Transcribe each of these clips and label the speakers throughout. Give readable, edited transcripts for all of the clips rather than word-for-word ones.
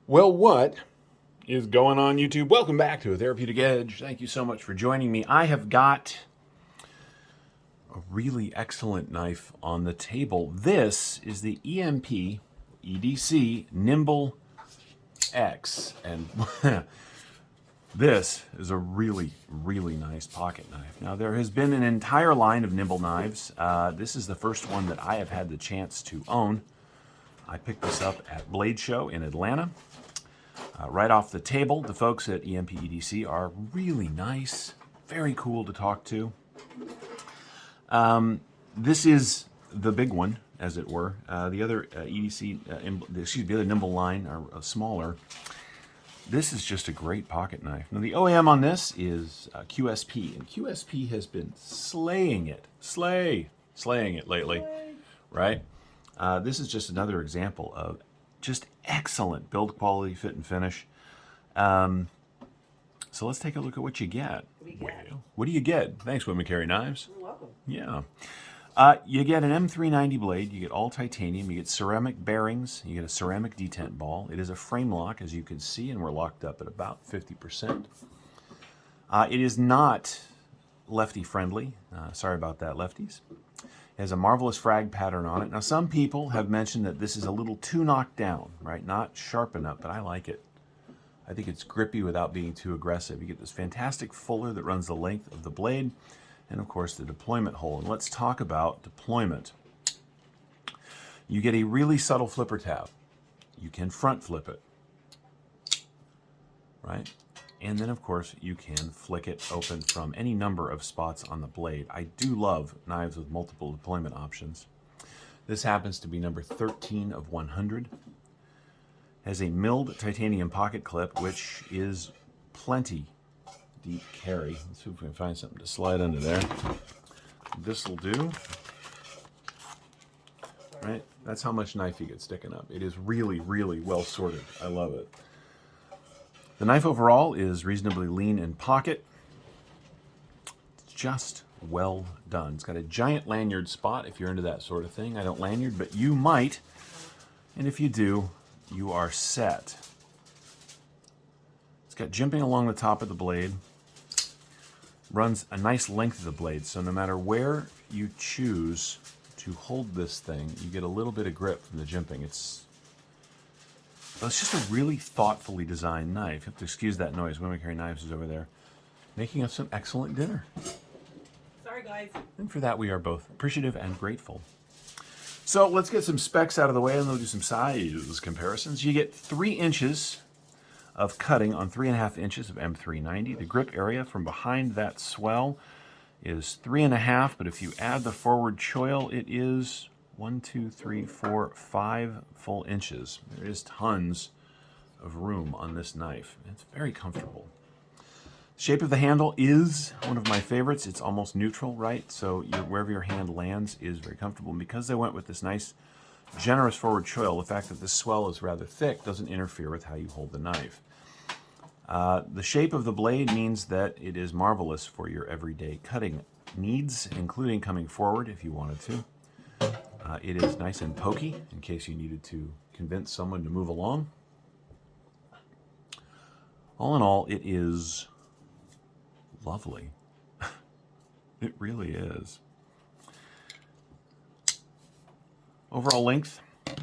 Speaker 1: Well, what is going on, YouTube? Welcome back to A Therapeutic Edge. Thank you so much for joining me. I have got a really excellent knife on the table. This is the EMP EDC Nymble X. And this is a really, really nice pocket knife. Now, there has been an entire line of Nymble knives. This is the first one that I have had the chance to own. I picked this up at Blade Show in Atlanta. Right off the table, the folks at EMP EDC are really nice, very cool to talk to. This is the big one, as it were. The other the other Nymble line are smaller. This is just a great pocket knife. Now, the OEM on this is QSP, and QSP has been slaying it lately, right? This is just another example of just excellent build quality, fit, and finish. So let's take a look at what you get. What do you get? Thanks, Women Carry Knives.
Speaker 2: You're welcome.
Speaker 1: Yeah. You get an M390 blade, you get all titanium, you get ceramic bearings, you get a ceramic detent ball. It is a frame lock, as you can see, and we're locked up at about 50%. It is not lefty friendly. Sorry about that, lefties. It has a marvelous frag pattern on it. Now, some people have mentioned that this is a little too knocked down, right? Not sharp enough, but I like it. I think it's grippy without being too aggressive. You get this fantastic fuller that runs the length of the blade, and of course the deployment hole. And let's talk about deployment. You get a really subtle flipper tab. You can front flip it, right? And then, of course, you can flick it open from any number of spots on the blade. I do love knives with multiple deployment options. This happens to be number 13 of 100. Has a milled titanium pocket clip, which is plenty deep carry. Let's see if we can find something to slide under there. This will do. Right? That's how much knife you get sticking up. It is really, really well sorted. I love it. The knife overall is reasonably lean in pocket. It's just well done. It's got a giant lanyard spot if you're into that sort of thing. I don't lanyard, but you might. And if you do, you are set. It's got jimping along the top of the blade. Runs a nice length of the blade, so no matter where you choose to hold this thing, you get a little bit of grip from the jimping. It's just a really thoughtfully designed knife. You have to excuse that noise. Women Carry Knives is over there making us some excellent dinner.
Speaker 2: Sorry, guys.
Speaker 1: And for that, we are both appreciative and grateful. So let's get some specs out of the way, and we'll do some size comparisons. You get 3 inches of cutting on 3.5 inches of M390. The grip area from behind that swell is 3.5, but if you add the forward choil, it is 1, 2, 3, 4, 5 full inches. There is tons of room on this knife. It's very comfortable. The shape of the handle is one of my favorites. It's almost neutral, right? So wherever your hand lands is very comfortable. And because they went with this nice, generous forward choil, the fact that this swell is rather thick doesn't interfere with how you hold the knife. The shape of the blade means that it is marvelous for your everyday cutting needs, including coming forward if you wanted to. It is nice and pokey in case you needed to convince someone to move along. All in all, it is lovely. It really is. Overall length, I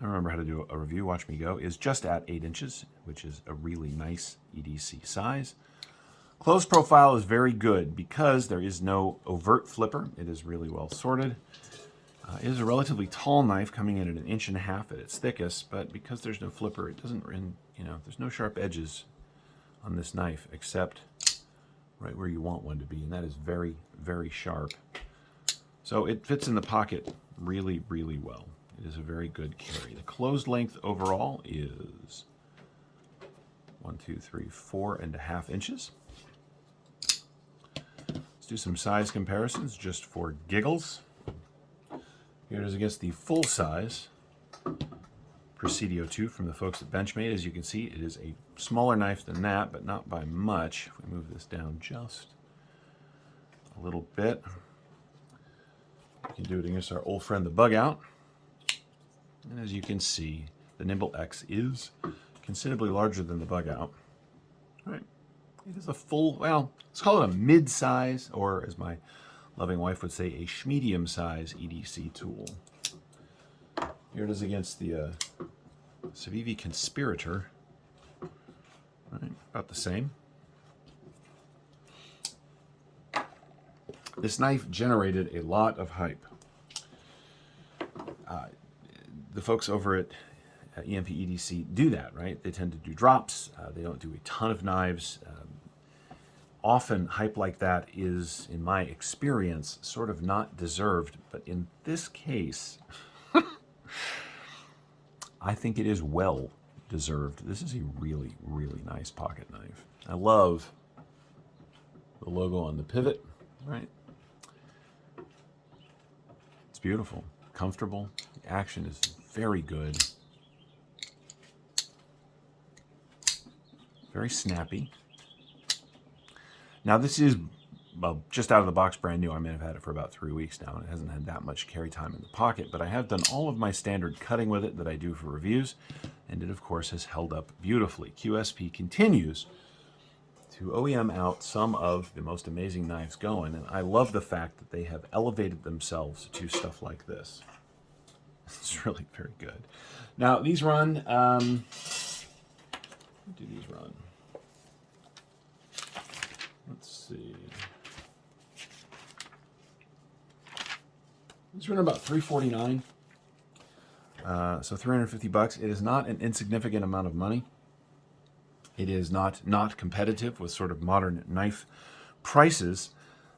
Speaker 1: don't remember how to do a review, watch me go, is just at 8 inches, which is a really nice EDC size. Close profile is very good because there is no overt flipper. It is really well sorted. It is a relatively tall knife, coming in at 1.5 inches at its thickest, but because there's no flipper, it doesn't, there's no sharp edges on this knife except right where you want one to be, and that is very, very sharp. So it fits in the pocket really, really well. It is a very good carry. The closed length overall is 4.5 inches. Let's do some size comparisons just for giggles. Here it is against the full size Presidio 2 from the folks at Benchmade. As you can see, it is a smaller knife than that, but not by much. If we move this down just a little bit, we can do it against our old friend the Bug Out. And as you can see, the Nymble X is considerably larger than the bug out. All right. It is a full, well, let's call it a mid-size, or as my loving wife would say, a schmedium-size EDC tool. Here it is against the Civivi Conspirator. All right, about the same. This knife generated a lot of hype. The folks over at EMP EDC do that, right? They tend to do drops. They don't do a ton of knives. Often hype like that is, in my experience, sort of not deserved. But in this case, I think it is well deserved. This is a really, really nice pocket knife. I love the logo on the pivot, right? It's beautiful, comfortable. The action is very good. Very snappy. Now this is, well, just out of the box brand new. I may have had it for about 3 weeks now, and it hasn't had that much carry time in the pocket, but I have done all of my standard cutting with it that I do for reviews, and it of course has held up beautifully. QSP continues to OEM out some of the most amazing knives going, and I love the fact that they have elevated themselves to stuff like this. It's really very good. Now these run, what do these run? Let's see. These run about $349, so 350 bucks. It is not an insignificant amount of money. It is not competitive with sort of modern knife prices,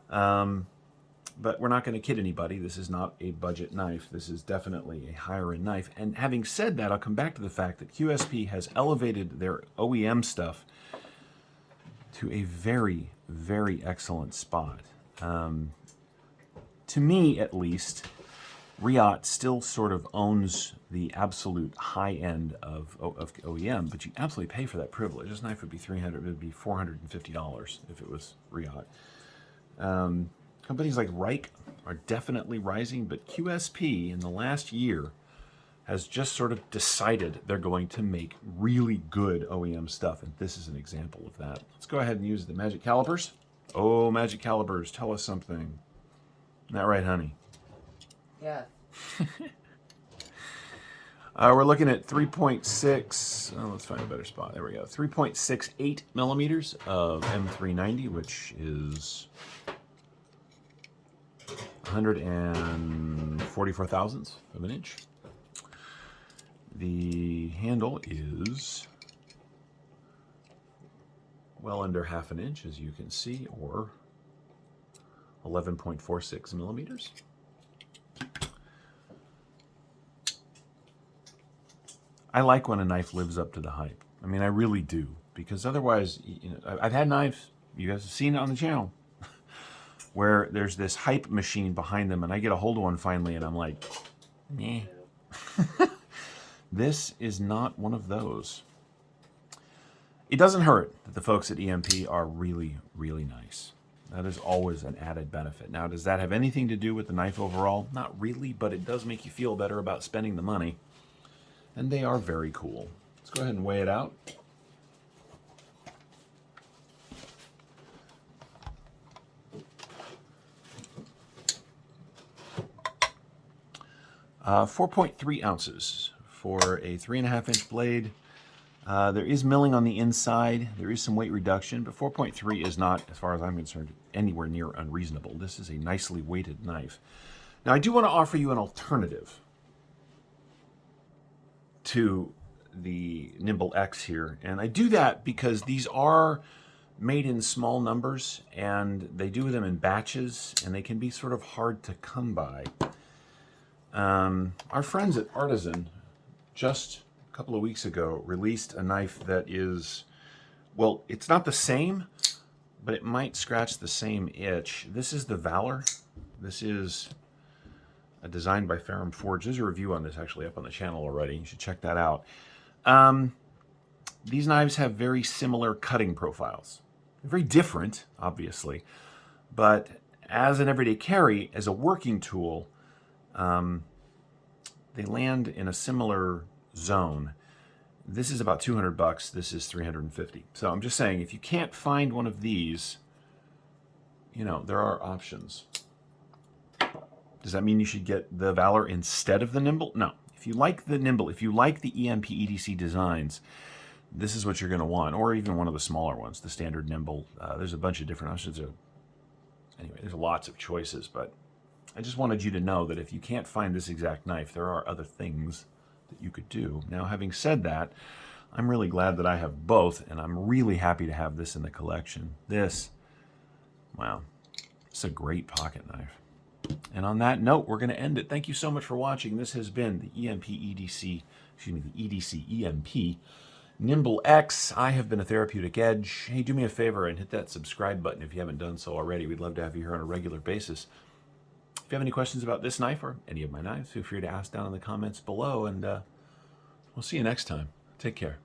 Speaker 1: but we're not going to kid anybody. This is not a budget knife. This is definitely a higher-end knife. And having said that, I'll come back to the fact that QSP has elevated their OEM stuff to a very, very excellent spot. To me, at least, Riot still sort of owns the absolute high end of OEM, but you absolutely pay for that privilege. This knife would be $450 if it was Riot. Companies like Reich are definitely rising, but QSP in the last year has just sort of decided they're going to make really good OEM stuff, and this is an example of that. Let's go ahead and use the magic calipers. Oh, magic calipers, tell us something. Isn't that right, honey?
Speaker 2: Yes.
Speaker 1: We're looking at 3.6, oh, let's find a better spot. There we go. 3.68 millimeters of M390, which is 144 thousandths of an inch. The handle is well under half an inch, as you can see, or 11.46 millimeters. I like when a knife lives up to the hype. I mean, I really do, because otherwise, you know, I've had knives, you guys have seen it on the channel, where there's this hype machine behind them, and I get a hold of one finally, and I'm like, nah. This is not one of those. It doesn't hurt that the folks at EMP are really, really nice. That is always an added benefit. Now, does that have anything to do with the knife overall? Not really, but it does make you feel better about spending the money. And they are very cool. Let's go ahead and weigh it out. Uh, 4.3 ounces for a 3.5-inch blade. There is milling on the inside. There is some weight reduction, but 4.3 is not, as far as I'm concerned, anywhere near unreasonable. This is a nicely weighted knife. Now, I do want to offer you an alternative to the Nymble X here, and I do that because these are made in small numbers, and they do them in batches, and they can be sort of hard to come by. Our friends at Artisan just a couple of weeks ago released a knife that is, well, it's not the same, but it might scratch the same itch. This is the Valor. This is a design by Ferrum Forge. There's a review on this actually up on the channel already. You should check that out. These knives have very similar cutting profiles. They're very different, obviously, but as an everyday carry, as a working tool, they land in a similar zone. This is about 200 bucks. This is 350. So I'm just saying, if you can't find one of these, you know, there are options. Does that mean you should get the Valor instead of the Nymble? No. If you like the Nymble, if you like the EMP EDC designs, this is what you're going to want, or even one of the smaller ones, the standard Nymble. There's a bunch of different options. Anyway, there's lots of choices, but I just wanted you to know that if you can't find this exact knife, there are other things that you could do. Now, having said that, I'm really glad that I have both, and I'm really happy to have this in the collection. This, wow, it's a great pocket knife. And on that note, we're going to end it. Thank you so much for watching. This has been the EMP EDC, excuse me, the EDC EMP Nymble X. I have been a Therapeutic Edge. Hey, do me a favor and hit that subscribe button if you haven't done so already. We'd love to have you here on a regular basis. If you have any questions about this knife or any of my knives, feel free to ask down in the comments below, and we'll see you next time. Take care.